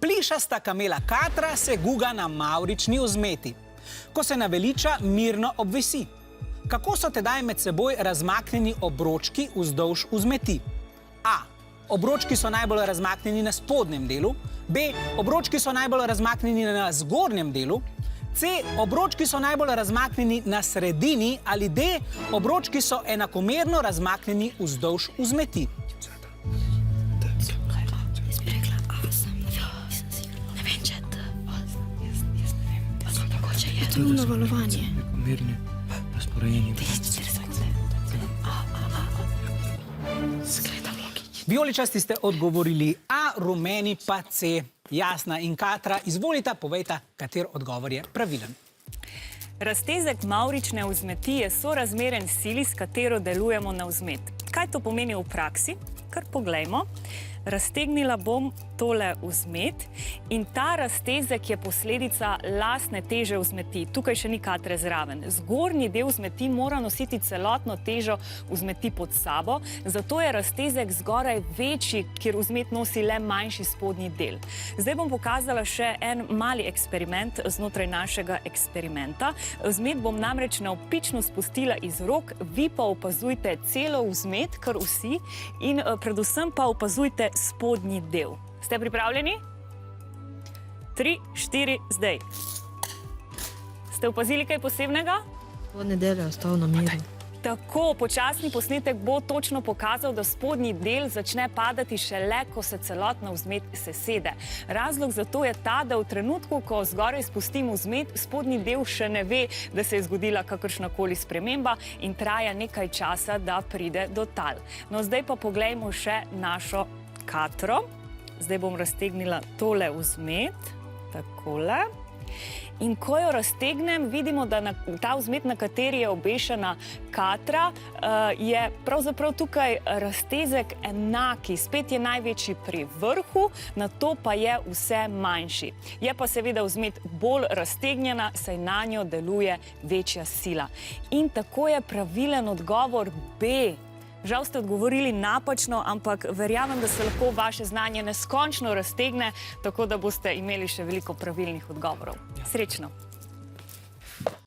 Plišasta kamela Katra se guga na mavrični vzmeti. Ko se naveliča, mirno obvisi. Kako so tedaj med seboj razmaknjeni obročki vzdolž vzmeti? A. Obročki so najbolj razmaknjeni na spodnjem delu. B. Obročki so najbolj razmaknjeni na zgornjem delu. C. Obročki so najbolj razmaknjeni na sredini. Ali D. Obročki so enakomerno razmaknjeni vzdolž vzmeti. Trudno valovanje. Mirne, razporejeni. Vijoličasti ste odgovorili A, rumeni pa C. Jasna in Katra, izvolite, povejte, kater odgovor je pravilen. Raztezek mavrične vzmeti je sorazmeren sili, s katero delujemo na vzmet. Kaj to pomeni v praksi? Kar poglejmo. Raztegnila bom tole vzmet in ta raztezek je posledica lastne teže vzmeti. Tukaj še ni Katre zraven. Zgornji del vzmeti mora nositi celotno težo vzmeti pod sabo, zato je raztezek zgoraj večji, kjer vzmet nosi le manjši spodnji del. Zdaj bom pokazala še en mali eksperiment znotraj našega eksperimenta. Vzmet bom namreč navpično spustila iz rok, vi pa opazujte celo vzmet, kar vsi, in predvsem pa opazujte spodnji del. Ste pripravljeni? 3, 4, zdaj. Ste opazili kaj posebnega? Spodnji del je ostal na miru. Tako, počasni posnetek bo točno pokazal, da spodnji del začne padati šele, ko se celotna vzmet sesede. Razlog za to je ta, da v trenutku, ko zgoraj spustimo vzmet, spodnji del še ne ve, da se je zgodila kakršnakoli sprememba in traja nekaj časa, da pride do tal. No, zdaj pa poglejmo še našo Katro. Zdaj bom raztegnila tole vzmet, takole. In ko jo raztegnem, vidimo, da ta vzmet, na kateri je obešena Katra, je pravzaprav tukaj raztezek enaki. Spet je največji pri vrhu, nato pa je vse manjši. Je pa seveda vzmet bolj raztegnjena, saj na njo deluje večja sila. In tako je pravilen odgovor B. Žal ste odgovorili napačno, ampak verjamem, da se lahko vaše znanje neskončno raztegne, tako da boste imeli še veliko pravilnih odgovorov. Srečno!